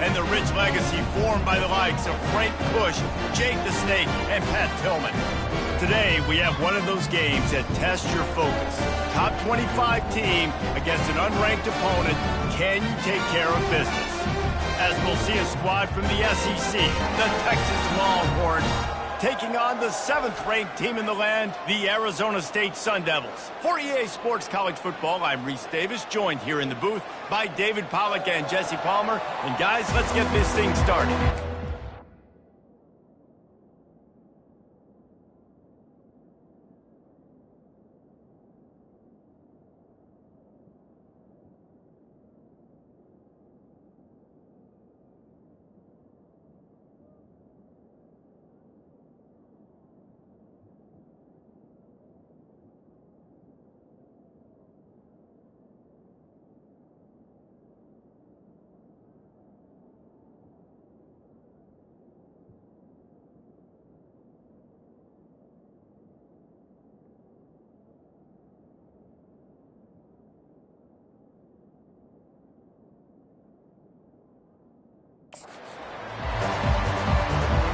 and the rich legacy formed by the likes of Frank Bush, Jake the Snake, and Pat Tillman. Today, we have one of those games that tests your focus. Top 25 team against an unranked opponent. Can you take care of business? As we'll see a squad from the SEC, the Texas Longhorns, taking on the 7th-ranked team in the land, the Arizona State Sun Devils. For EA Sports College Football, I'm Reese Davis, joined here in the booth by David Pollack and Jesse Palmer. And guys, let's get this thing started.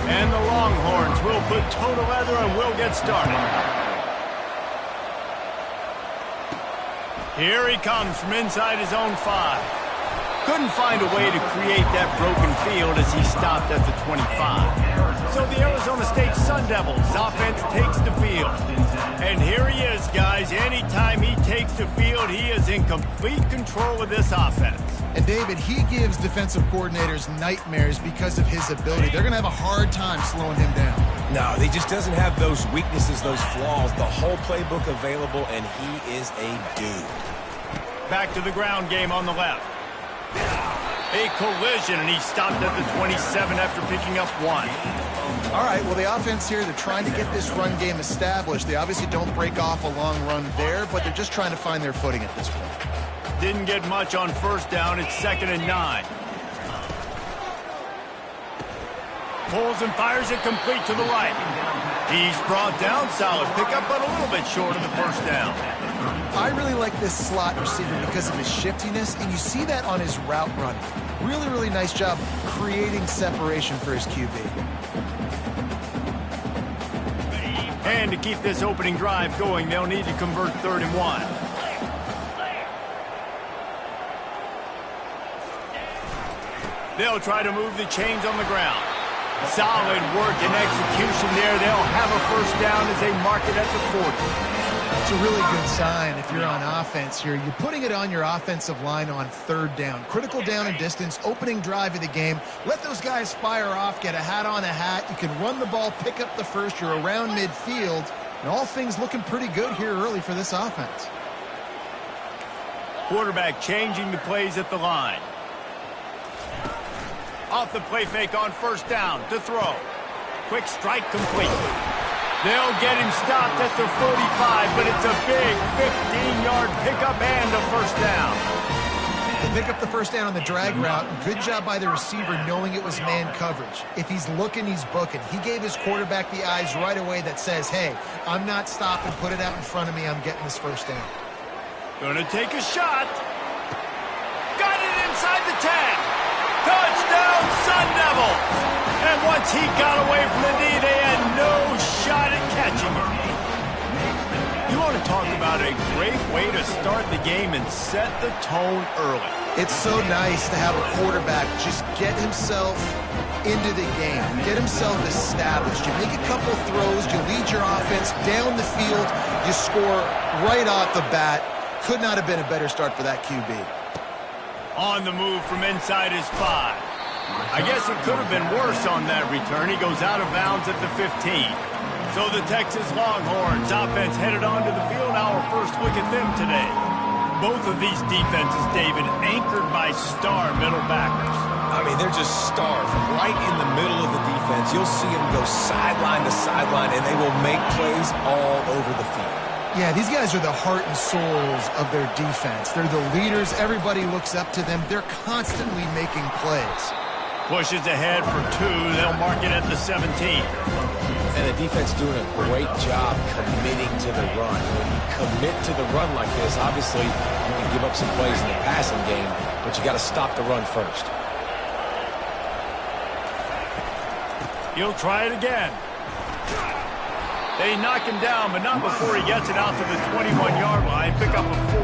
And the Longhorns will put toe to leather and we'll get started. Here he comes from inside his own 5. Couldn't find a way to create that broken field as he stopped at the 25. So the Arizona State Sun Devils offense takes the field. And here he is, guys. Anytime he takes the field, he is in complete control of this offense. And David, he gives defensive coordinators nightmares because of his ability. They're going to have a hard time slowing him down. No, he just doesn't have those weaknesses, those flaws, the whole playbook available, and he is a dude. Back to the ground game on the left. A collision, and he stopped at the 27 after picking up 1. All right, well, the offense here, they're trying to get this run game established. They obviously don't break off a long run there, but they're just trying to find their footing at this point. Didn't get much on first down. It's 2nd and 9. Pulls and fires it complete to the right. He's brought down, solid pickup, but a little bit short of the first down. I really like this slot receiver because of his shiftiness, and you see that on his route running. Really, really nice job creating separation for his QB. And to keep this opening drive going, they'll need to convert 3rd and 1. They'll try to move the chains on the ground. Solid work and execution there. They'll have a first down as they mark it at the 40. It's a really good sign if you're on offense here. You're putting it on your offensive line on 3rd down. Critical down and distance, opening drive of the game. Let those guys fire off, get a hat on a hat. You can run the ball, pick up the first. You're around midfield. And all things looking pretty good here early for this offense. Quarterback changing the plays at the line. Off the play fake on first down to throw. Quick strike complete. They'll get him stopped at the 45, but it's a big 15-yard pickup and a first down. They pick up the first down on the drag route. Good job by the receiver knowing it was man coverage. If he's looking, he's booking. He gave his quarterback the eyes right away that says, hey, I'm not stopping. Put it out in front of me. I'm getting this first down. Gonna take a shot. Got it inside the 10. Touchdown, Sun Devils! And once he got away from the knee, they had no shot at catching him. You want to talk about a great way to start the game and set the tone early. It's so nice to have a quarterback just get himself into the game, get himself established. You make a couple throws, you lead your offense down the field, you score right off the bat. Could not have been a better start for that QB. On the move from inside his 5. I guess it could have been worse on that return. He goes out of bounds at the 15. So the Texas Longhorns offense headed onto the field. Our first look at them today. Both of these defenses, David, anchored by star middle backers. I mean, they're just stars right in the middle of the defense. You'll see them go sideline to sideline, and they will make plays all over the field. Yeah, these guys are the heart and souls of their defense. They're the leaders. Everybody looks up to them. They're constantly making plays. Pushes ahead for 2. They'll mark it at the 17. And the defense doing a great job committing to the run. When you commit to the run like this, obviously you can give up some plays in the passing game, but you got to stop the run first. He'll try it again. They knock him down, but not before he gets it out to the 21-yard line. Pick up a 4.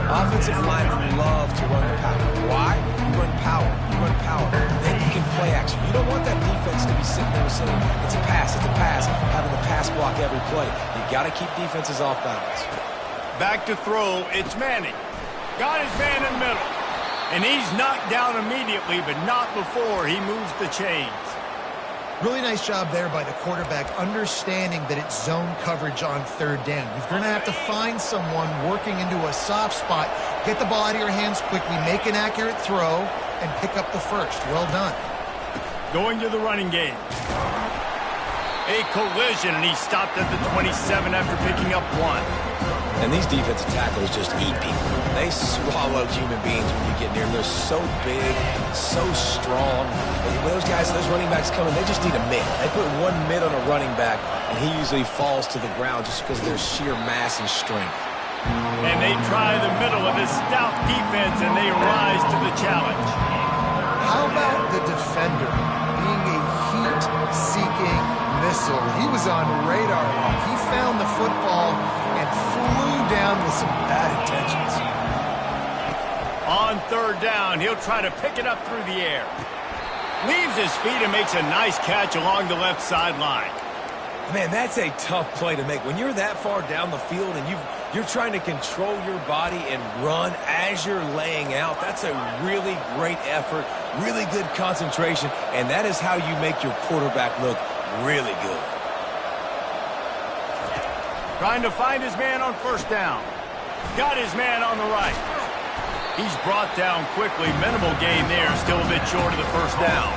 Offensive linemen love to run the power. Why? You run power. You run power. Then you can play action. You don't want that defense to be sitting there saying, it's a pass, having the pass block every play. You got to keep defenses off balance. Back to throw. It's Manning. Got his man in the middle. And he's knocked down immediately, but not before he moves the chains. Really nice job there by the quarterback, understanding that it's zone coverage on third down. You're going to have to find someone working into a soft spot, get the ball out of your hands quickly, make an accurate throw, and pick up the first. Well done. Going to the running game. A collision, and he stopped at the 27 after picking up 1. And these defensive tackles just eat people. They swallow human beings when you get near them. They're so big, so strong. When those guys, those running backs come in, they just need a mid. They put one mid on a running back, and he usually falls to the ground just because of their sheer mass and strength. And they try the middle of this stout defense, and they rise to the challenge. How about the defender being a heat-seeking missile? He was on radar. He found the football and flew down with some bad intentions. On third down, he'll try to pick it up through the air. Leaves his feet and makes a nice catch along the left sideline. Man, that's a tough play to make. When you're that far down the field and you're trying to control your body and run as you're laying out, that's a really great effort, really good concentration, and that is how you make your quarterback look really good. Trying to find his man on first down. Got his man on the right. He's brought down quickly. Minimal gain there. Still a bit short of the first down.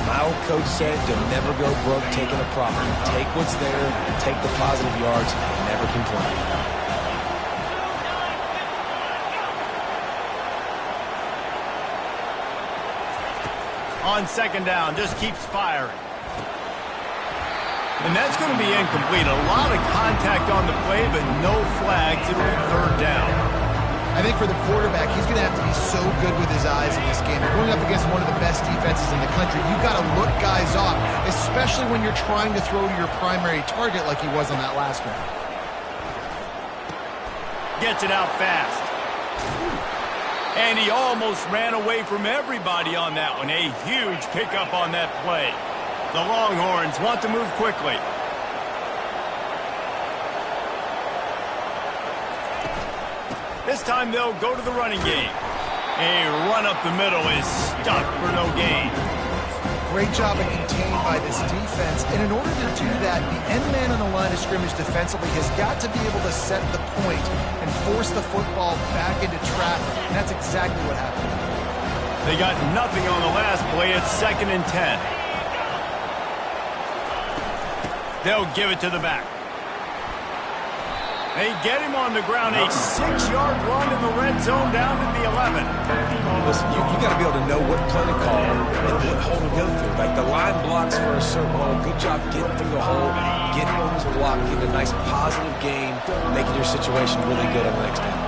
My old coach said to never go broke taking a profit. Take what's there, take the positive yards, and never complain. On second down, just keeps firing. And that's going to be incomplete. A lot of contact on the play, but no flags. It'll be third down. I think for the quarterback, he's going to have to be so good with his eyes in this game. You're going up against one of the best defenses in the country. You've got to look guys off, especially when you're trying to throw to your primary target like he was on that last one. Gets it out fast. And he almost ran away from everybody on that one. A huge pickup on that play. The Longhorns want to move quickly. This time they'll go to the running game. A run up the middle is stuffed for no gain. Great job of contained by this defense. And in order to do that, the end man on the line of scrimmage defensively has got to be able to set the point and force the football back into traffic. And that's exactly what happened. They got nothing on the last play. It's 2nd and 10. They'll give it to the back. They get him on the ground. A 6-yard run in the red zone down to the 11. Listen, you got to be able to know what play to call and what hole to go through. Like the line blocks for a certain hole. Good job getting through the hole, getting over the block, getting a nice positive gain, making your situation really good on the next down.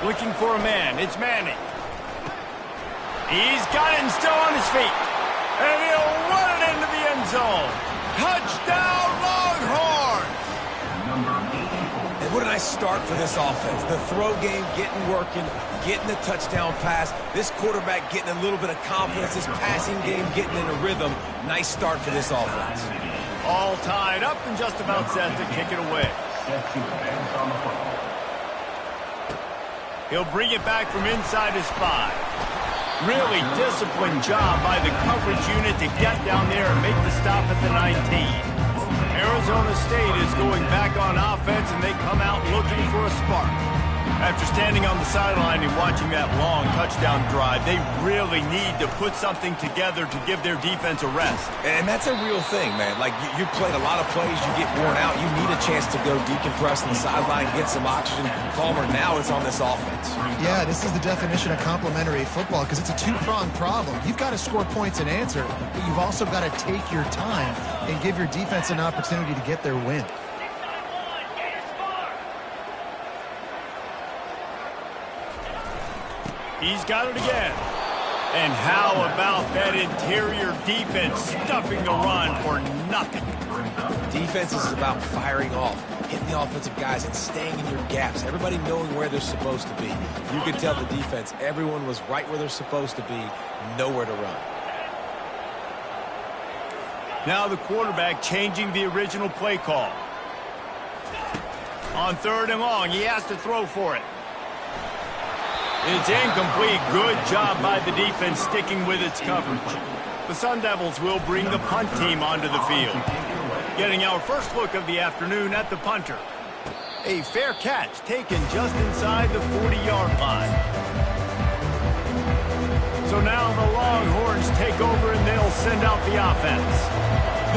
Looking for a man. It's Manning. He's got it and still on his feet. And he'll run it into the end zone. Touchdown, Longhorns! And what a nice start for this offense. The throw game getting working, getting the touchdown pass. This quarterback getting a little bit of confidence. This passing game getting in a rhythm. Nice start for this offense. All tied up and just about set to kick it away. He'll bring it back from inside his 5. Really disciplined job by the coverage unit to get down there and make the stop at the 19. Arizona State is going back on offense, and they come out looking for a spark. After standing on the sideline and watching that long touchdown drive, they really need to put something together to give their defense a rest. And that's a real thing, man. Like, you played a lot of plays, you get worn out, you need a chance to go decompress on the sideline, get some oxygen. Palmer, now it's on this offense. Yeah, this is the definition of complementary football because it's a two-pronged problem. You've got to score points and answer, but you've also got to take your time and give your defense an opportunity to get their win. He's got it again. And how about that interior defense stuffing the run for nothing? Defense is about firing off, hitting the offensive guys, and staying in your gaps. Everybody knowing where they're supposed to be. You could tell the defense, everyone was right where they're supposed to be, nowhere to run. Now the quarterback changing the original play call. On 3rd and long, he has to throw for it. It's incomplete. Good job by the defense sticking with its coverage. The Sun Devils will bring the punt team onto the field. Getting our first look of the afternoon at the punter. A fair catch taken just inside the 40-yard line. So now the Longhorns take over and they'll send out the offense.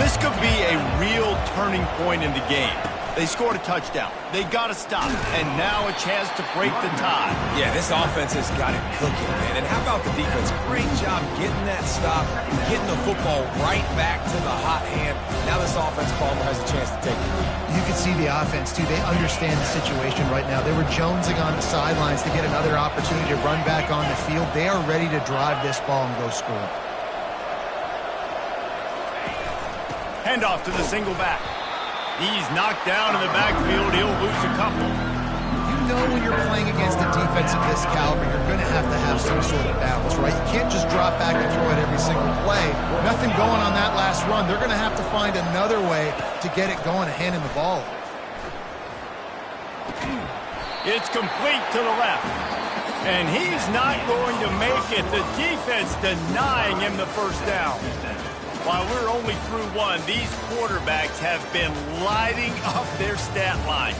This could be a real turning point in the game. They scored a touchdown. They got to stop. And now a chance to break the tie. Yeah, this offense has got it cooking, man. And how about the defense? Great job getting that stop, getting the football right back to the hot hand. Now this offense, Palmer, has a chance to take the lead. You can see the offense, too. They understand the situation right now. They were jonesing on the sidelines to get another opportunity to run back on the field. They are ready to drive this ball and go score. Handoff to the single back. He's knocked down in the backfield. He'll lose a couple. You know when you're playing against a defense of this caliber, you're going to have some sort of balance, right? You can't just drop back and throw it every single play. Nothing going on that last run. They're going to have to find another way to get it going and handing the ball off. It's complete to the left. And he's not going to make it. The defense denying him the first down. While we're only through one, these quarterbacks have been lighting up their stat line.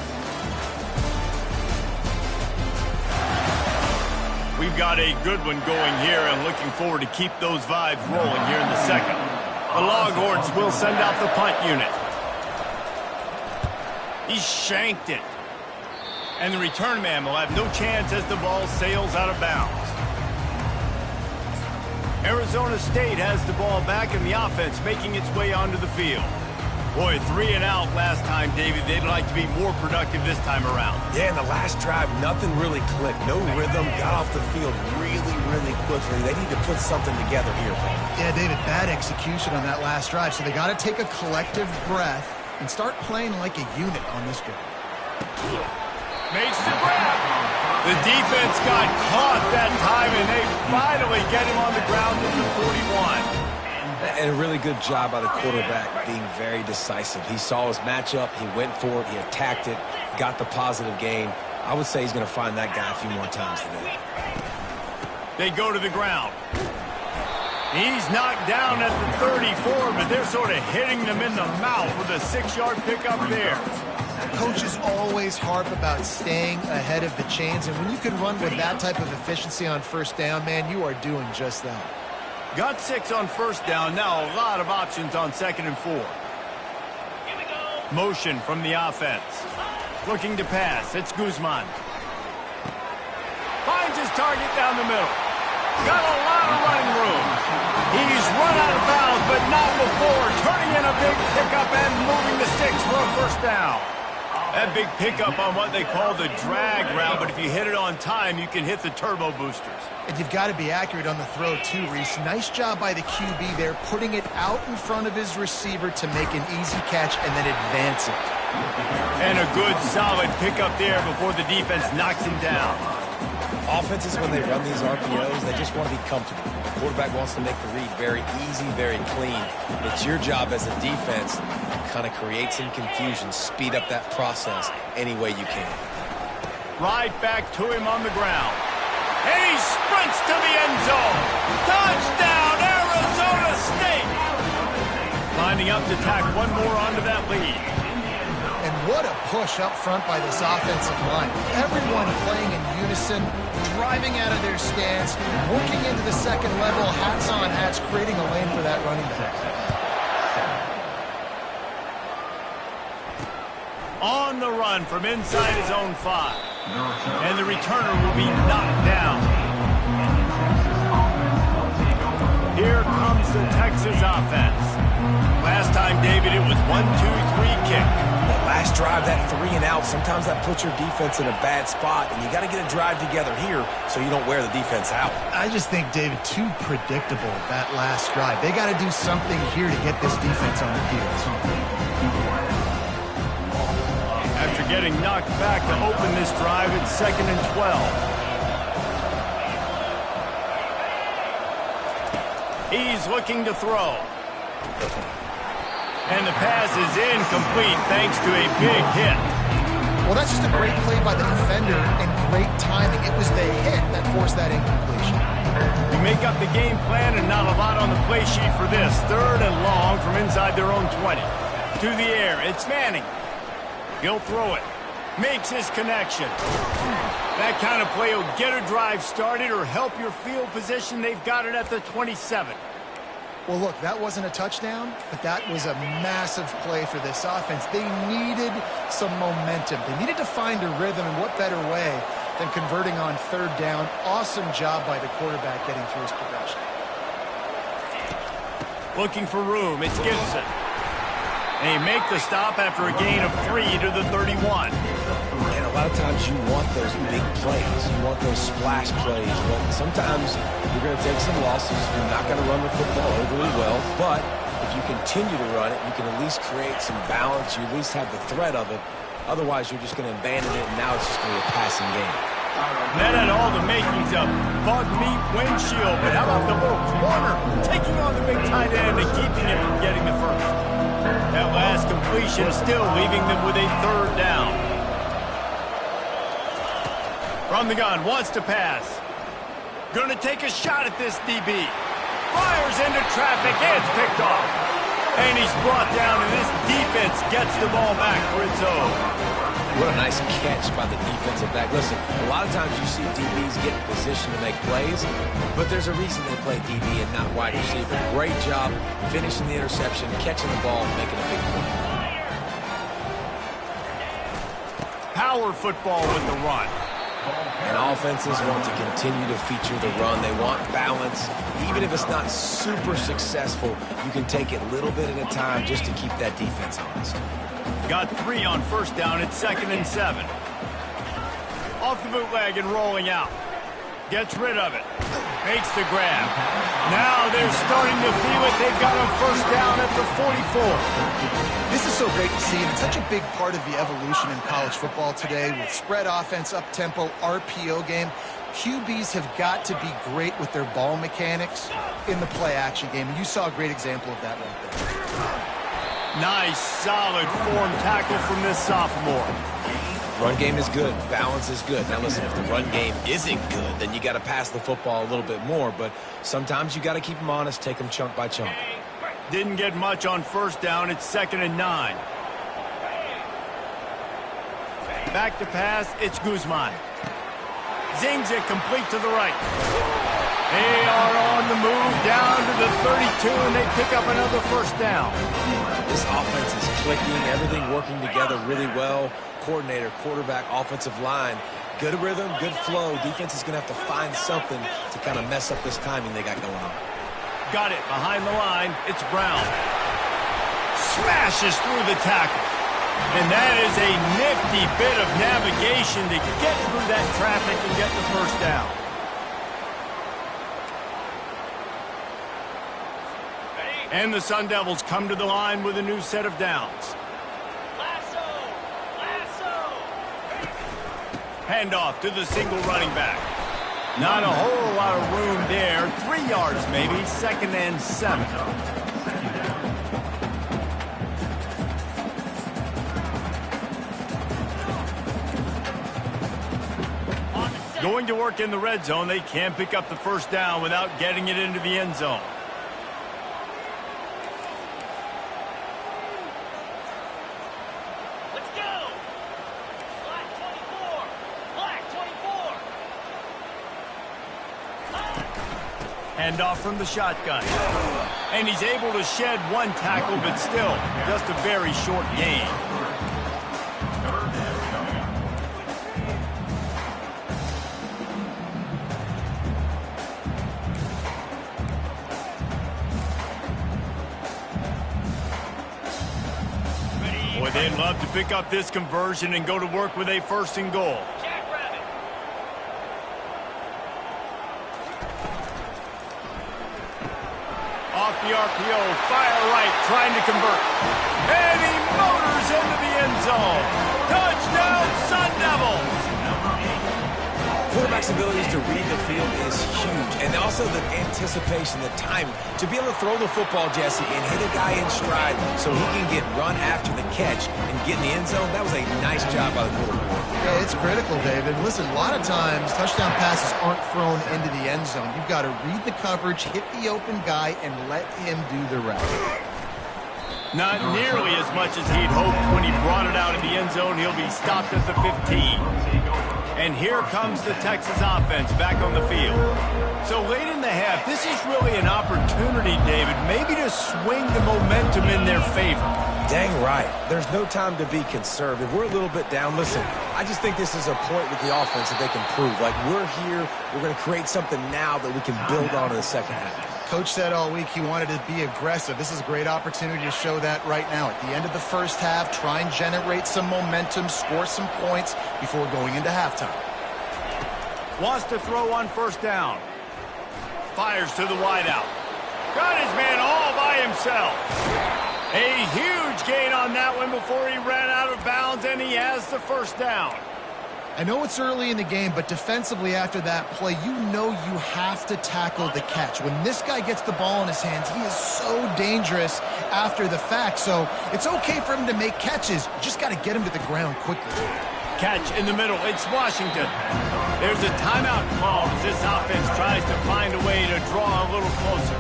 We've got a good one going here and looking forward to keep those vibes rolling here in the second. The Longhorns will send out the punt unit. He shanked it. And the return man will have no chance as the ball sails out of bounds. Arizona State has the ball back in the offense, making its way onto the field. Boy, 3 and out last time, David. They'd like to be more productive this time around. Yeah, in the last drive, nothing really clicked. No rhythm, got off the field really, really quickly. They need to put something together here, Paul. Yeah, David, bad execution on that last drive, so they got to take a collective breath and start playing like a unit on this drive. Makes the grab. The defense got caught that time, and they finally get him on the ground at the 41. And a really good job by the quarterback being very decisive. He saw his matchup, he went for it, he attacked it, got the positive gain. I would say he's going to find that guy a few more times today. They go to the ground. He's knocked down at the 34, but they're sort of hitting them in the mouth with a 6-yard pickup there. Coaches always harp about staying ahead of the chains, and when you can run with that type of efficiency on first down, man, you are doing just that. Got 6 on first down. Now a lot of options on 2nd and 4. Motion from the offense. Looking to pass. It's Guzman. Finds his target down the middle. Got a lot of running room. He's run out of bounds, but not before. Turning in a big pickup and moving the sticks for a first down. That big pickup on what they call the drag route, but if you hit it on time, you can hit the turbo boosters. And you've got to be accurate on the throw, too, Reese. Nice job by the QB there, putting it out in front of his receiver to make an easy catch and then advance it. And a good, solid pickup there before the defense knocks him down. Offenses, when they run these RPOs, they just want to be comfortable. The quarterback wants to make the read very easy, very clean. It's your job as a defense to kind of create some confusion, speed up that process any way you can. Right back to him on the ground. And he sprints to the end zone. Touchdown, Arizona State! Lining up to tack one more onto that lead. And what a push up front by this offensive line. Everyone playing in unison, driving out of their stance, working into the second level, hats on hats, creating a lane for that running back. On the run from inside his own 5. And the returner will be knocked down. Here comes the Texas offense. Last time, David, it was 1-2-3 kick. Last drive, that 3 and out, sometimes that puts your defense in a bad spot, and you got to get a drive together here so you don't wear the defense out. I just think, David, too predictable that last drive. They got to do something here to get this defense on their heels. After getting knocked back to open this drive, it's 2nd and 12. He's looking to throw. And the pass is incomplete thanks to a big hit. Well, that's just a great play by the defender and great timing. It was the hit that forced that incompletion. You make up the game plan and not a lot on the play sheet for this. 3rd and long from inside their own 20. To the air, it's Manning. He'll throw it. Makes his connection. That kind of play will get a drive started or help your field position. They've got it at the 27. Well, look, that wasn't a touchdown, but that was a massive play for this offense. They needed some momentum. They needed to find a rhythm, and what better way than converting on 3rd down. Awesome job by the quarterback getting through his progression. Looking for room, it's Gibson. They make the stop after a gain of 3 to the 31. And a lot of times you want those big plays. You want those splash plays. But sometimes you're going to take some losses. You're not going to run the football overly well. But if you continue to run it, you can at least create some balance. You at least have the threat of it. Otherwise, you're just going to abandon it, and now it's just going to be a passing game. That had all the makings of bug meat windshield. But how about the little corner taking on the big tight end and keeping it from getting the first? That last completion still leaving them with a 3rd down. From the gun, wants to pass. Gonna take a shot at this DB. Fires into traffic, and it's picked off. And he's brought down, and this defense gets the ball back for its own. What a nice catch by the defensive back. Listen, a lot of times you see DBs get in position to make plays, but there's a reason they play DB and not wide receiver. Great job finishing the interception, catching the ball, and making a big play. Power football with the run. And offenses want to continue to feature the run. They want balance. Even if it's not super successful, you can take it little bit at a time just to keep that defense honest. Got 3 on 1st down. It's 2nd and 7. Off the bootleg and rolling out. Gets rid of it. Makes the grab. Now they're starting to feel it. They've got him 1st down at the 44. This is so great to see, and it's such a big part of the evolution in college football today with spread offense, up-tempo, RPO game. QBs have got to be great with their ball mechanics in the play-action game, and you saw a great example of that right there. Nice, solid form tackle from this sophomore. Run game is good. Balance is good. Now, listen, if the run game isn't good, then you got to pass the football a little bit more. But sometimes you got to keep them honest, take them chunk by chunk. Didn't get much on 1st down. It's 2nd and 9. Back to pass. It's Guzman. Zings it complete to the right. They are on the move down to the 32, and they pick up another 1st down. This offense is clicking, everything working together really well. Coordinator, quarterback, offensive line. Good rhythm, good flow. Defense is going to have to find something to kind of mess up this timing they got going on. Got it behind the line. It's Brown. Smashes through the tackle. And that is a nifty bit of navigation to get through that traffic and get the 1st down. And the Sun Devils come to the line with a new set of downs. Handoff to the single running back. Not a whole lot of room there. 3 yards maybe. 2nd and 7. Going to work in the red zone. They can't pick up the 1st down without getting it into the end zone. Handoff from the shotgun. And he's able to shed 1 tackle, but still just a very short gain. With They'd love to pick up this conversion and go to work with a 1st and goal. Off the RPO, fire right, trying to convert. And he motors into the end zone. Touchdown, Sun Devils! Quarterback's abilities to read the field is huge, and also the anticipation, the time to be able to throw the football, Jesse, and hit a guy in stride so he can get run after the catch and get in the end zone. That was a nice job by the quarterback. Yeah, it's critical, David. Listen, a lot of times touchdown passes aren't thrown into the end zone. You've got to read the coverage, hit the open guy, and let him do the rest. Not nearly as much as he'd hoped when he brought it out in the end zone. He'll be stopped at the 15. And here comes the Texas offense back on the field. So late in the half, this is really an opportunity, David, maybe to swing the momentum in their favor. Dang right. There's no time to be conservative. We're a little bit down. Listen, I just think this is a point with the offense that they can prove. Like, we're here, we're going to create something now that we can build on in the second half. Coach said all week he wanted to be aggressive. This is a great opportunity to show that right now. At the end of the first half, try and generate some momentum, score some points before going into halftime. Wants to throw on 1st down. Fires to the wideout. Got his man all by himself. A huge gain on that one before he ran out of bounds, and he has the 1st down. I know it's early in the game, but defensively after that play, you know you have to tackle the catch. When this guy gets the ball in his hands, he is so dangerous after the fact. So it's okay for him to make catches. You just got to get him to the ground quickly. Catch in the middle. It's Washington. There's a timeout call as this offense tries to find a way to draw a little closer.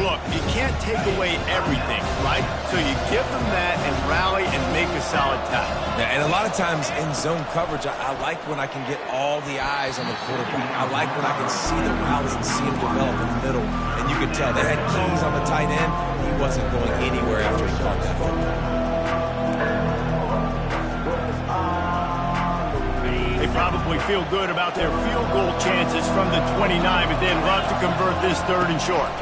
Look, you can't take away everything, right? So you give them that and rally and make a solid tackle. Yeah, and a lot of times in zone coverage, I like when I can get all the eyes on the quarterback. I like when I can see the routes and see him develop in the middle. And you could tell they had keys on the tight end. He wasn't going anywhere after he caught that football. They probably feel good about their field goal chances from the 29, but they'd love to convert this 3rd and short.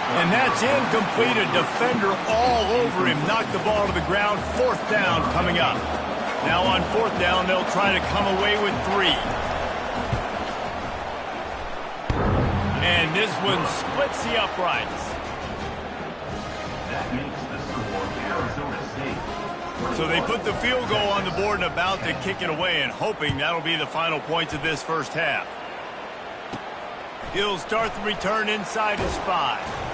And that's incomplete. A defender all over him. Knocked the ball to the ground. 4th down coming up. Now on 4th down, they'll try to come away with 3. And this one splits the uprights. That makes the score Arizona State. So they put the field goal on the board and about to kick it away, and hoping that'll be the final points of this first half. He'll start the return inside his 5.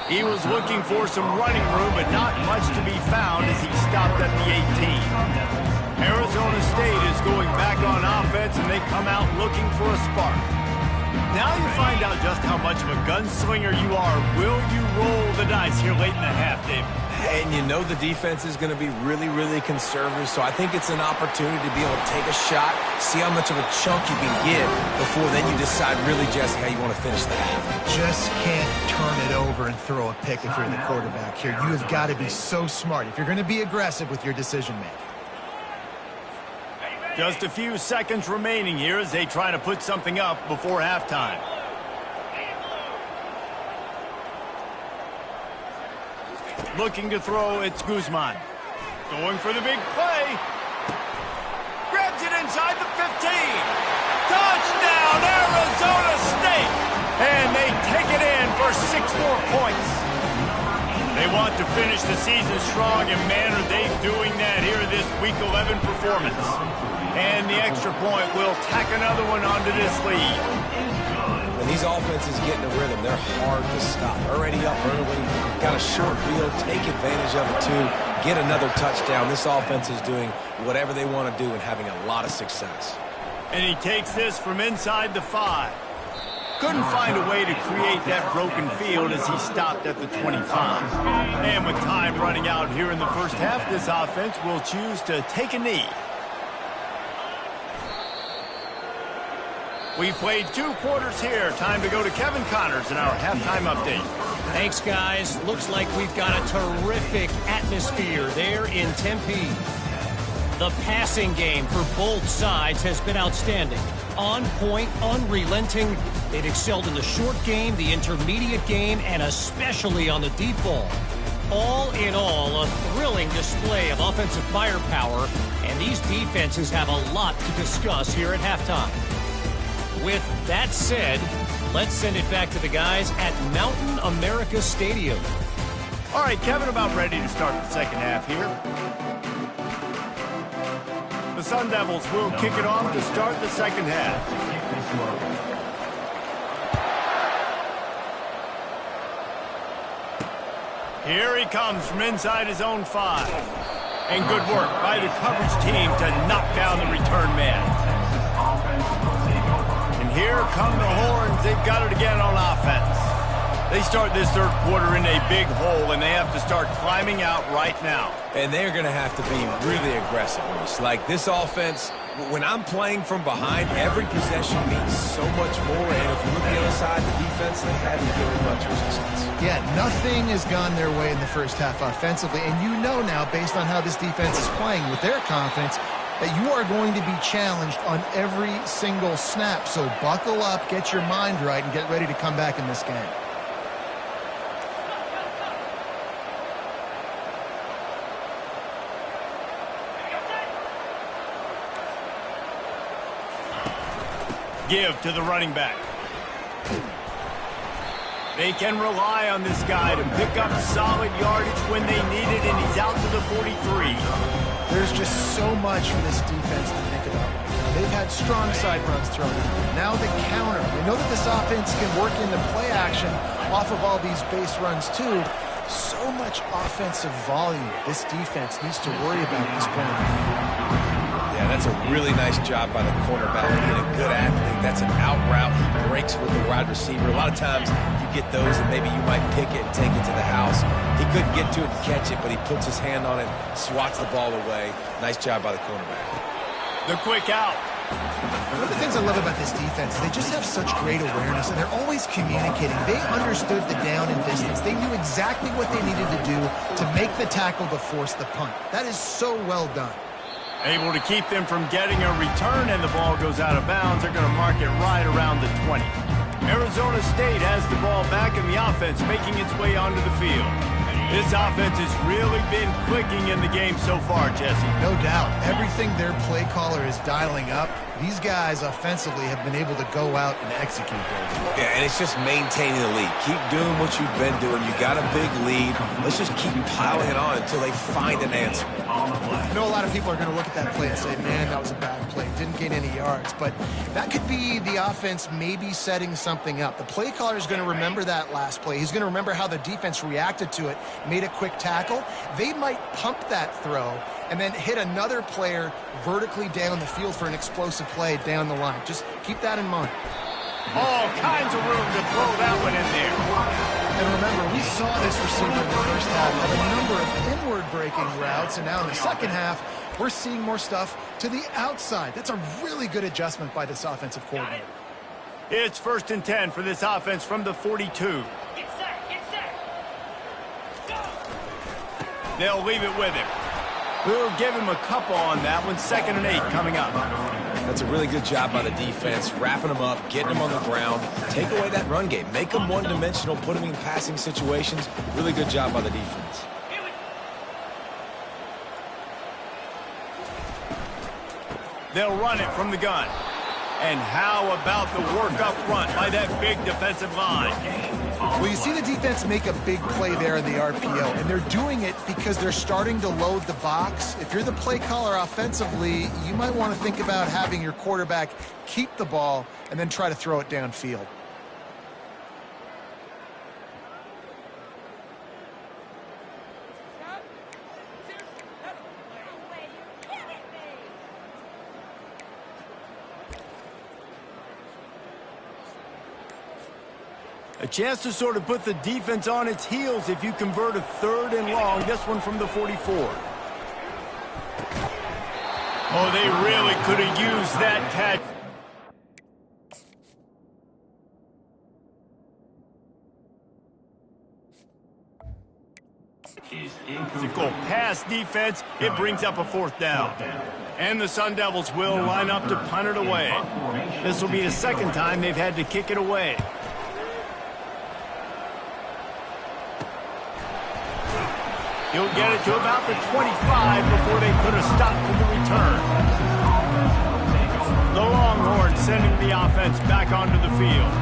He was looking for some running room, but not much to be found as he stopped at the 18. Arizona State is going back on offense, and they come out looking for a spark. Now you find out just how much of a gunslinger you are. Will you roll the dice here late in the half, David? And you know the defense is going to be really, really conservative, so I think it's an opportunity to be able to take a shot, see how much of a chunk you can get before then you decide really, Jesse, how you want to finish the half. Just can't turn it over and throw a pick if you're the quarterback here. You have got to be so smart if you're going to be aggressive with your decision-making. Just a few seconds remaining here as they try to put something up before halftime. Looking to throw, it's Guzman. Going for the big play. Grabs it inside the 15. Touchdown, Arizona State! And they take it in for 6 more points. They want to finish the season strong, and man, are they doing that here in this Week 11 performance. And the extra point will tack another one onto this lead. When these offenses get in a rhythm, they're hard to stop. Already up early, got a short field, take advantage of it too, get another touchdown. This offense is doing whatever they want to do and having a lot of success. And he takes this from inside the 5. Couldn't find a way to create that broken field as he stopped at the 25. And with time running out here in the first half, this offense will choose to take a knee. We played 2 quarters here. Time to go to Kevin Connors in our halftime update. Thanks, guys. Looks like we've got a terrific atmosphere there in Tempe. The passing game for both sides has been outstanding. On point, unrelenting. They've excelled in the short game, the intermediate game, and especially on the deep ball. All in all, a thrilling display of offensive firepower, and these defenses have a lot to discuss here at halftime. With that said, let's send it back to the guys at Mountain America Stadium. All right, Kevin, about ready to start the second half here. The Sun Devils will kick it off to start the second half. Here he comes from inside his own 5. And good work by the coverage team to knock down the return man. And here come the Horns. They've got it again on offense. They start this third quarter in a big hole, and they have to start climbing out right now. And they're going to have to be really aggressive. Like this offense, when I'm playing from behind, every possession means so much more. And if you look at the other side, the defense, they haven't given much resistance. Yeah, nothing has gone their way in the first half offensively. And you know now, based on how this defense is playing with their confidence, that you are going to be challenged on every single snap. So buckle up, get your mind right, and get ready to come back in this game. Give to the running back. They can rely on this guy to pick up solid yardage when they need it, and he's out to the 43. There's just so much for this defense to think about. They've had strong side runs thrown in. Now the counter. We know that this offense can work in the play action off of all these base runs too. So much offensive volume this defense needs to worry about at this point. Yeah, that's a really nice job by the cornerback. Being a good athlete, that's an out route. He breaks with the wide receiver. A lot of times you get those and maybe you might pick it and take it to the house. He couldn't get to it and catch it, but he puts his hand on it, swats the ball away. Nice job by the cornerback. The quick out. One of the things I love about this defense is they just have such great awareness, and they're always communicating. They understood the down and distance. They knew exactly what they needed to do to make the tackle to force the punt. That is so well done. Able to keep them from getting a return, and the ball goes out of bounds. They're going to mark it right around the 20. Arizona State has the ball back in the offense, making its way onto the field. This offense has really been clicking in the game so far, Jesse. No doubt. Everything their play caller is dialing up, these guys offensively have been able to go out and execute those. Yeah, and it's just maintaining the lead. Keep doing what you've been doing. You got a big lead. Let's just keep piling it on until they find an answer. I know a lot of people are going to look at that play and say, man, that was a bad play. Didn't gain any yards. But that could be the offense maybe setting something up. The play caller is going to remember that last play. He's going to remember how the defense reacted to it, made a quick tackle. They might pump that throw and then hit another player vertically down the field for an explosive play down the line. Just keep that in mind. All kinds of room to throw that one in there. And remember, we saw this receiver in the first half have a number of inward-breaking routes, and now in the second half, we're seeing more stuff to the outside. That's a really good adjustment by this offensive coordinator. It's 1st and 10 for this offense from the 42. Get set, get set. They'll leave it with him. We'll give him a couple on that one. 2nd and 8 coming up. That's a really good job by the defense, wrapping them up, getting them on the ground. Take away that run game. Make them one-dimensional, put them in passing situations. Really good job by the defense. They'll run it from the gun. And how about the work up front by that big defensive line? Well, you see the defense make a big play there in the RPO, and they're doing it because they're starting to load the box. If you're the play caller offensively, you might want to think about having your quarterback keep the ball and then try to throw it downfield. A chance to sort of put the defense on its heels if you convert a 3rd and long. This one from the 44. Oh, they really could have used that catch. To go past defense, it brings up a 4th down. And the Sun Devils will line up to punt it away. This will be the 2nd time they've had to kick it away. He'll get it to about the 25 before they put a stop to the return. The Longhorns sending the offense back onto the field.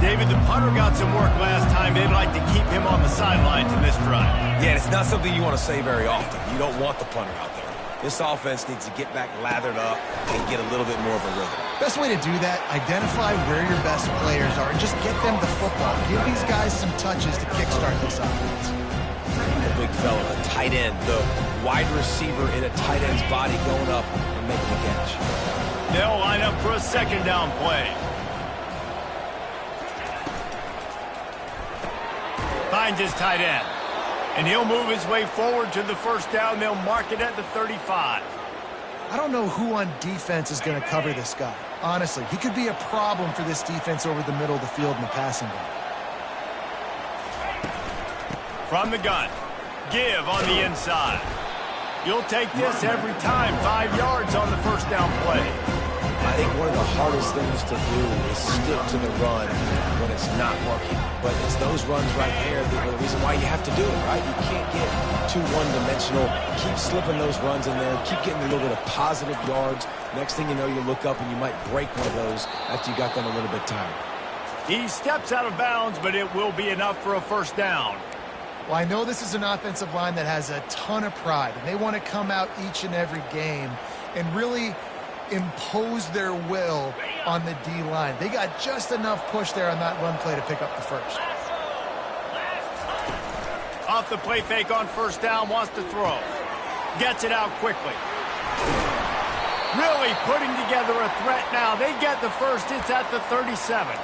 David, the punter got some work last time. They'd like to keep him on the sidelines in this drive. Yeah, it's not something you want to say very often. You don't want the punter out there. This offense needs to get back lathered up and get a little bit more of a rhythm. Best way to do that, identify where your best players are and just get them the football. Give these guys some touches to kickstart this offense. The big fella, the tight end, the wide receiver in a tight end's body going up and making the catch. They'll line up for a second down play. Finds his tight end. And he'll move his way forward to the first down. They'll mark it at the 35. I don't know who on defense is going to cover this guy. Honestly, he could be a problem for this defense over the middle of the field in the passing game. From the gun. Give on the inside. You'll take this every time. 5 yards on the first down play. I think one of the hardest things to do is stick to the run when it's not working. But it's those runs right there that are the reason why you have to do it, right? You can't get too one-dimensional. Keep slipping those runs in there. Keep getting a little bit of positive yards. Next thing you know, you look up and you might break one of those after you got them a little bit tired. He steps out of bounds, but it will be enough for a first down. Well, I know this is an offensive line that has a ton of pride, and they want to come out each and every game and really impose their will on the D-line. They got just enough push there on that run play to pick up the first. Off the play fake on first down, wants to throw. Gets it out quickly. Really putting together a threat now. They get the first. It's at the 37.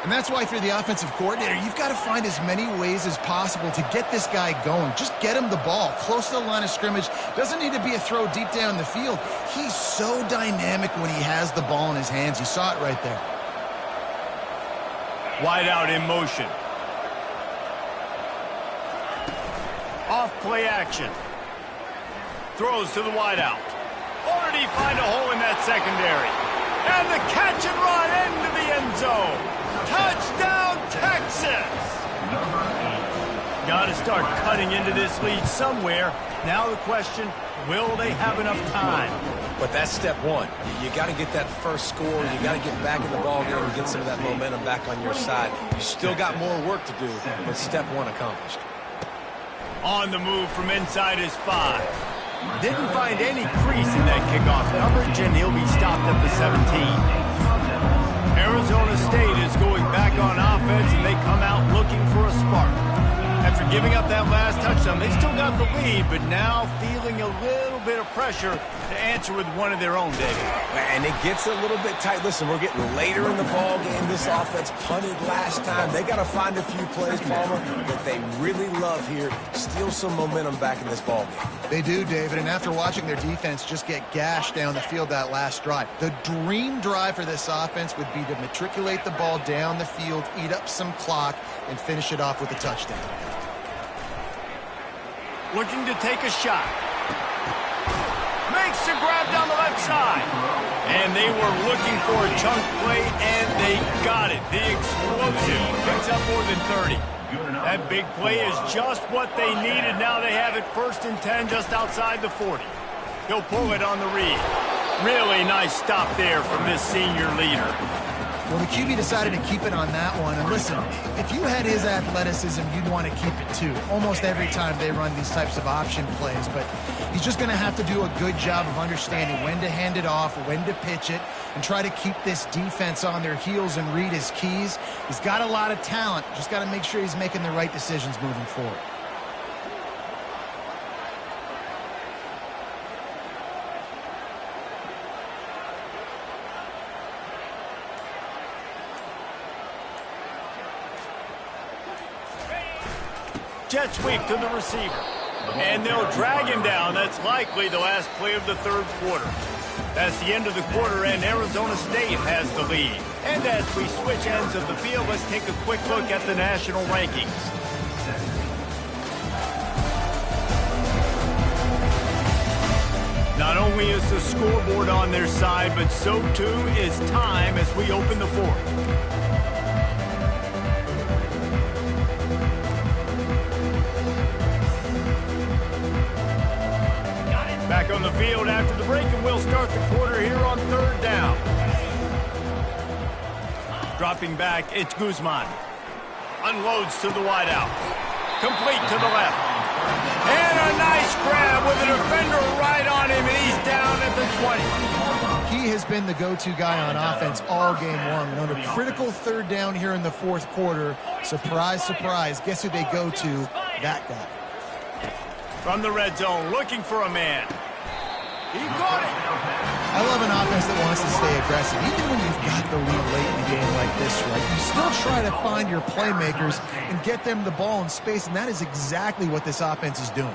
And that's why if you're the offensive coordinator, you've got to find as many ways as possible to get this guy going. Just get him the ball close to the line of scrimmage. Doesn't need to be a throw deep down the field. He's so dynamic when he has the ball in his hands. You saw it right there. Wide out in motion. Off play action. Throws to the wide out. Or did he find a hole in that secondary? And the catch and run into the end zone. Touchdown, Texas! Got to start cutting into this lead somewhere. Now the question, will they have enough time? But that's step one. You got to get that first score. You got to get back in the ball game and get some of that momentum back on your side. You still got more work to do, but step one accomplished. On the move from inside his 5. Didn't find any crease in that kickoff coverage, and he'll be stopped at the 17. Arizona State is going back on offense, and they come out looking for a spark. After giving up that last touchdown, they still got the lead, but now feeling a little bit of pressure to answer with one of their own, David. And it gets a little bit tight. Listen, we're getting later in the ball game. This offense punted last time. They got to find a few plays, Palmer, that they really love here. Steal some momentum back in this ball game. They do, David, and after watching their defense just get gashed down the field that last drive, the dream drive for this offense would be to matriculate the ball down the field, eat up some clock, and finish it off with a touchdown. Looking to take a shot. Makes the grab down the left side. And they were looking for a chunk play, and they got it. The explosive picks up more than 30. That big play is just what they needed. Now they have it 1st and 10 just outside the 40. He'll pull it on the read. Really nice stop there from this senior leader. Well, the QB decided to keep it on that one. And listen, if you had his athleticism, you'd want to keep it too. Almost every time they run these types of option plays. But he's just going to have to do a good job of understanding when to hand it off, when to pitch it, and try to keep this defense on their heels and read his keys. He's got a lot of talent. Just got to make sure he's making the right decisions moving forward. Jet sweep to the receiver. And they'll drag him down. That's likely the last play of the 3rd quarter. That's the end of the quarter, and Arizona State has the lead. And as we switch ends of the field, let's take a quick look at the national rankings. Not only is the scoreboard on their side, but so too is time as we open the 4th. on the field after the break, and we'll start the quarter here on third down. Dropping back, it's Guzman. Unloads to the wideout. Complete to the left. And a nice grab with a defender right on him, and he's down at the 20. He has been the go-to guy on offense all game long. And on a critical third down here in the fourth quarter, surprise, surprise, guess who they go to? That guy. From the red zone, looking for a man. He caught it. I love an offense that wants to stay aggressive. Even when you've got the lead late in the game like this, right, you still try to find your playmakers and get them the ball in space, and that is exactly what this offense is doing.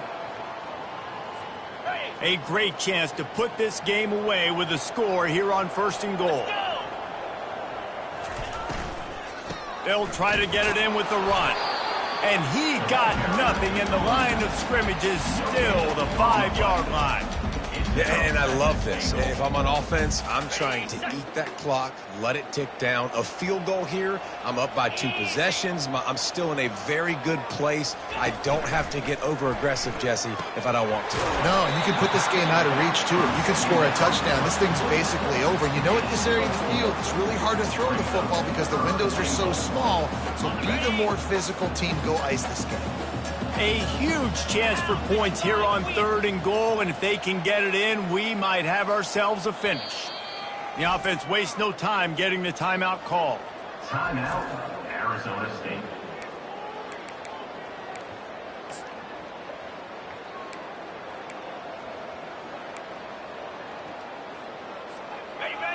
A great chance to put this game away with a score here on first and goal. They'll try to get it in with the run. And he got nothing, and the line of scrimmage is still the 5-yard line. Yeah, and I love this. If I'm on offense, I'm trying to eat that clock, let it tick down. A field goal here, I'm up by 2 possessions. I'm still in a very good place. I don't have to get over-aggressive, Jesse, if I don't want to. No, and you can put this game out of reach, too. If you can score a touchdown, this thing's basically over. And you know, at this area of the field, it's really hard to throw the football because the windows are so small. So be the more physical team. Go ice this game. A huge chance for points here on third and goal, and if they can get it in, we might have ourselves a finish. The offense wastes no time getting the timeout call. Timeout, Arizona State.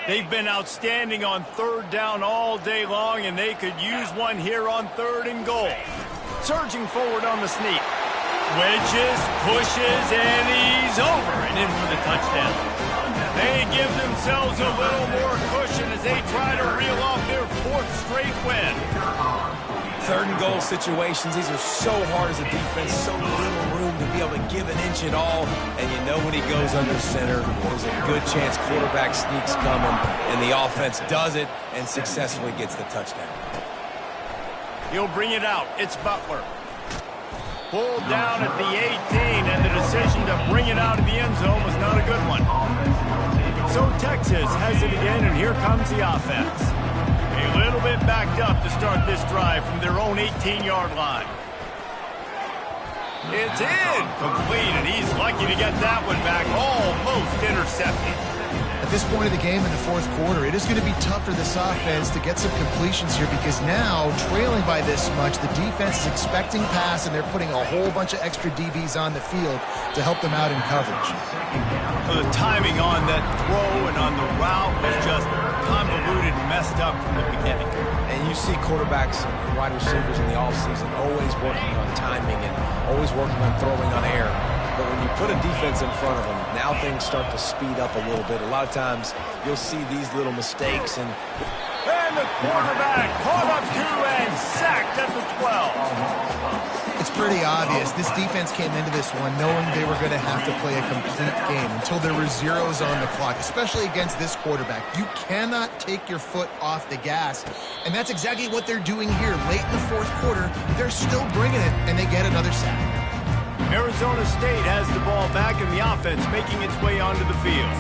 They've been outstanding on third down all day long, and they could use one here on third and goal. Surging forward on the sneak. Wedges, pushes, and he's over and in for the touchdown. They give themselves a little more cushion as they try to reel off their 4th straight win. Third and goal situations, these are so hard as a defense, so little room to be able to give an inch at all. And you know when he goes under center, there's a good chance quarterback sneak's coming, and the offense does it and successfully gets the touchdown. He'll bring it out. It's Butler. Pulled down at the 18, and the decision to bring it out of the end zone was not a good one. So Texas has it again, and here comes the offense. A little bit backed up to start this drive from their own 18-yard line. It's in. Complete, and he's lucky to get that one back. Almost intercepted. At this point of the game in the fourth quarter, it is going to be tough for this offense to get some completions here because now, trailing by this much, the defense is expecting pass, and they're putting a whole bunch of extra DBs on the field to help them out in coverage. The timing on that throw and on the route was just convoluted, messed up from the beginning. And you see quarterbacks and wide receivers in the offseason always working on timing and always working on throwing on air. But when you put a defense in front of them, now things start to speed up a little bit. A lot of times you'll see these little mistakes. And the quarterback caught up to and sacked at the 12. It's pretty obvious. This defense came into this one knowing they were going to have to play a complete game until there were zeros on the clock, especially against this quarterback. You cannot take your foot off the gas, and that's exactly what they're doing here. Late in the fourth quarter, they're still bringing it, and they get another sack. Arizona State has the ball back, and the offense making its way onto the field.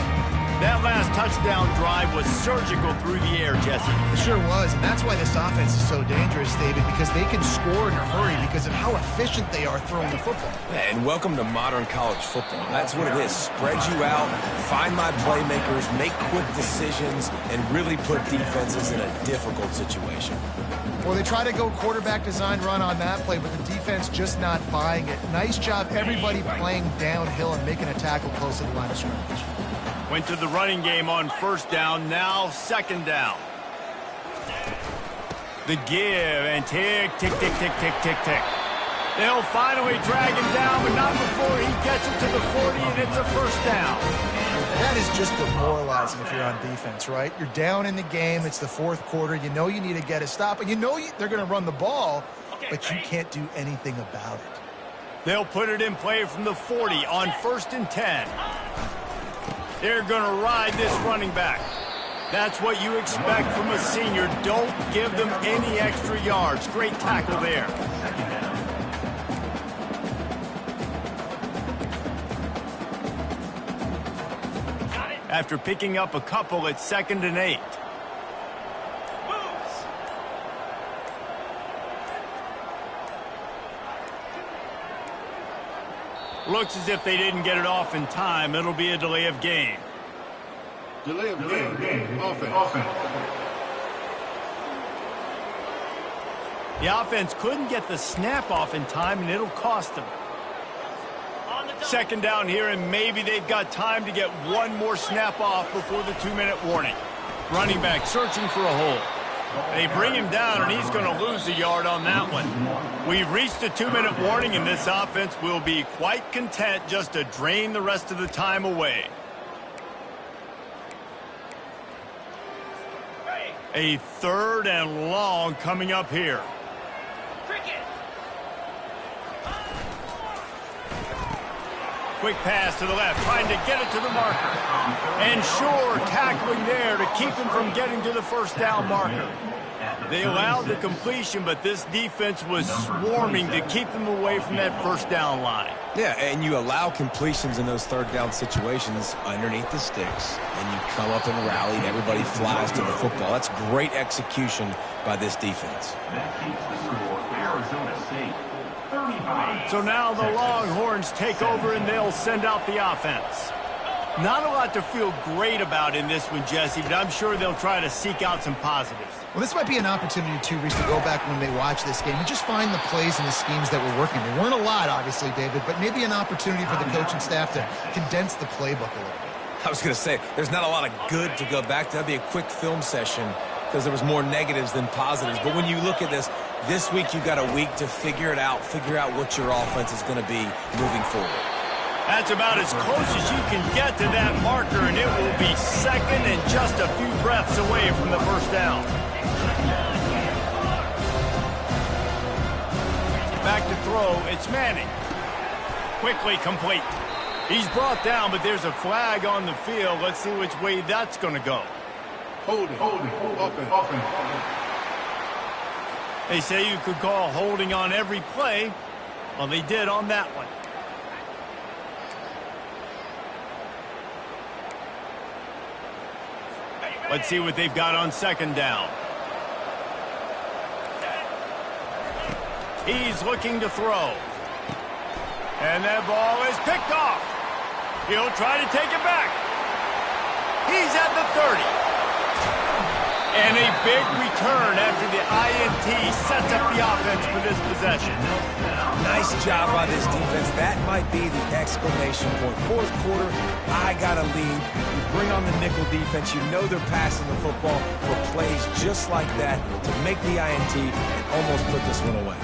That last touchdown drive was surgical through the air, Jesse. It sure was, and that's why this offense is so dangerous, David, because they can score in a hurry because of how efficient they are throwing the football. Yeah, and welcome to modern college football. That's what it is. Spread you out, find my playmakers, make quick decisions, and really put defenses in a difficult situation. Well, they try to go quarterback design run on that play, but the defense just not buying it. Nice job, everybody playing downhill and making a tackle close to the line of scrimmage. Went to the running game on first down, now second down. The give, and tick, tick, tick, tick, tick, tick, tick. They'll finally drag him down, but not before he gets it to the 40, and it's a first down. That is just demoralizing if you're on defense, right? You're down in the game. It's the fourth quarter. You know you need to get a stop, and you know they're going to run the ball, but you can't do anything about it. They'll put it in play from the 40 on first and 10. They're going to ride this running back. That's what you expect from a senior. Don't give them any extra yards. Great tackle there. after picking up a couple at 2nd and 8. Looks as if they didn't get it off in time. It'll be a delay of game. Delay of game. Offense. The offense couldn't get the snap off in time, and it'll cost them. 2nd down here, and maybe they've got time to get one more snap off before the 2-minute warning. Running back searching for a hole. They bring him down, and he's going to lose a yard on that one. We've reached the 2-minute warning, and this offense will be quite content just to drain the rest of the time away. A 3rd and long coming up here. Quick pass to the left, trying to get it to the marker. And sure, tackling there to keep him from getting to the first down marker. They allowed the completion, but this defense was swarming to keep them away from that first down line. Yeah, and you allow completions in those 3rd down situations underneath the sticks, and you come up and rally, and everybody flies to the football. That's great execution by this defense. That keeps the score Arizona State 35. So now the Longhorns take over, and they'll send out the offense. Not a lot to feel great about in this one, Jesse, but I'm sure they'll try to seek out some positives. Well, this might be an opportunity, too, Reese, to go back when they watch this game and just find the plays and the schemes that were working. There weren't a lot, obviously, David, but maybe an opportunity for the coaching staff to condense the playbook a little bit. I was going to say, there's not a lot of good to go back to. That'd be a quick film session because there was more negatives than positives. But when you look at this week you got a week to figure it out, figure out what your offense is going to be moving forward. That's about as close as you can get to that marker, and it will be 2nd and just a few breaths away from the first down. Back to throw, it's Manning. Quickly complete. He's brought down, but there's a flag on the field. Let's see which way that's going to go. Holding. Offense. They say you could call holding on every play. Well, they did on that one. Let's see what they've got on 2nd down. He's looking to throw. And that ball is picked off. He'll try to take it back. He's at the 30. And a big return after the INT sets up the offense for this possession. Nice job by this defense. That might be the exclamation point. 4th quarter, I got a lead. You bring on the nickel defense. You know they're passing the football for plays just like that to make the INT and almost put this one away.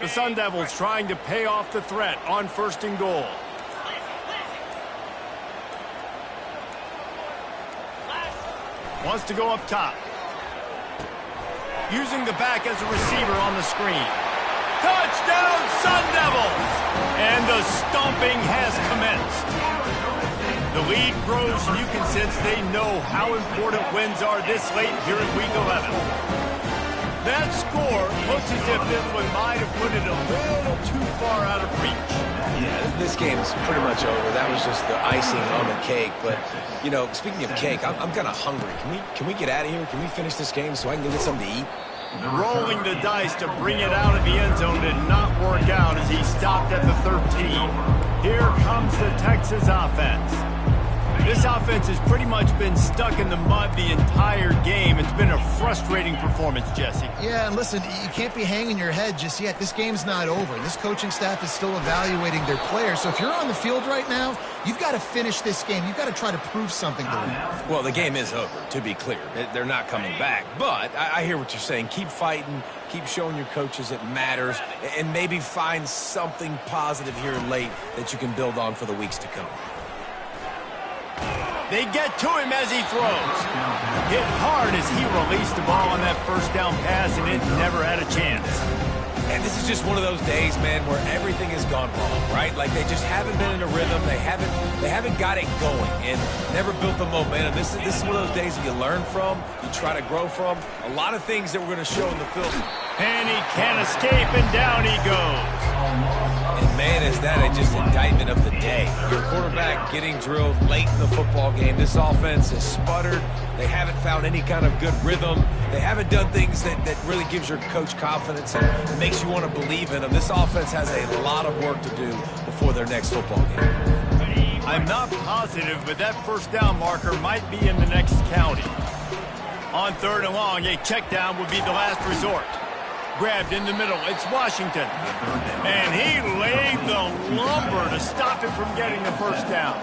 The Sun Devils trying to pay off the threat on 1st and goal. Wants to go up top. Using the back as a receiver on the screen. Touchdown, Sun Devils! And the stomping has commenced. The lead grows, and you can sense they know how important wins are this late here in Week 11. That score looks as if this one might have put it a little too far out of reach. Yeah, this game's pretty much over. That was just the icing on the cake. But, you know, speaking of cake, I'm kind of hungry. Can we get out of here? Can we finish this game so I can go get something to eat? Rolling the dice to bring it out of the end zone did not work out as he stopped at the 13. Here comes the Texas offense. This offense has pretty much been stuck in the mud the entire game. It's been a frustrating performance, Jesse. Yeah, and listen, you can't be hanging your head just yet. This game's not over. This coaching staff is still evaluating their players. So if you're on the field right now, you've got to finish this game. You've got to try to prove something to them. Well, the game is over, to be clear. They're not coming back. But I hear what you're saying. Keep fighting. Keep showing your coaches it matters. And maybe find something positive here late that you can build on for the weeks to come. They get to him as he throws. Hit hard as he released the ball on that first down pass, and it never had a chance. And this is just one of those days, man, where everything has gone wrong, right? Like they just haven't been in a rhythm. They haven't got it going and never built the momentum. This is one of those days that you learn from, you try to grow from. A lot of things that we're going to show in the film. And he can't escape, and down he goes. And man, is that just indictment of the day. Your quarterback getting drilled late in the football game. This offense has sputtered. They haven't found any kind of good rhythm. They haven't done things that really gives your coach confidence and makes you want to believe in them. This offense has a lot of work to do before their next football game. I'm not positive, but that first down marker might be in the next county. On 3rd and long, a check down would be the last resort. Grabbed in the middle, it's Washington. And he laid the lumber to stop him from getting the first down.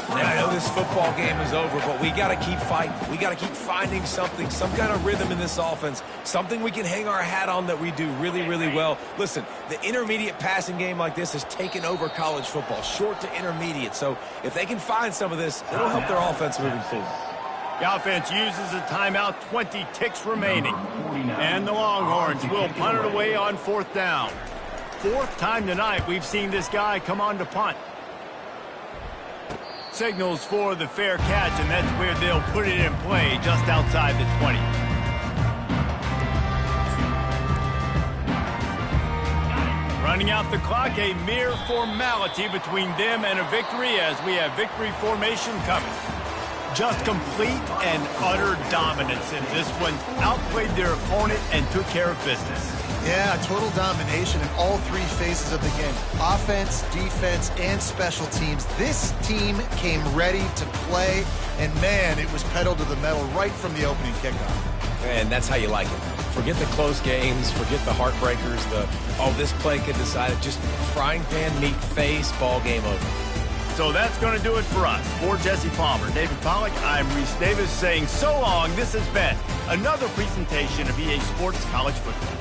And I know this football game is over, but we got to keep fighting. We got to keep finding something, some kind of rhythm in this offense, something we can hang our hat on that we do really, really well. Listen, the intermediate passing game like this has taken over college football, short to intermediate. So if they can find some of this, it'll help their offense moving forward. The offense uses a timeout, 20 ticks remaining. And the Longhorns will punt it away on 4th down. 4th time tonight we've seen this guy come on to punt. Signals for the fair catch, and that's where they'll put it in play, just outside the 20. Running out the clock, a mere formality between them and a victory as we have victory formation coming. Just complete and utter dominance in this one. Outplayed their opponent and took care of business. Yeah, total domination in all 3 phases of the game. Offense, defense, and special teams. This team came ready to play, and man, it was pedal to the metal right from the opening kickoff. And that's how you like it. Forget the close games, forget the heartbreakers, this play could decide it. Just frying pan meat face, ball game over. So that's going to do it for us. For Jesse Palmer, David Pollack, I'm Reese Davis saying so long. This has been another presentation of EA Sports College Football.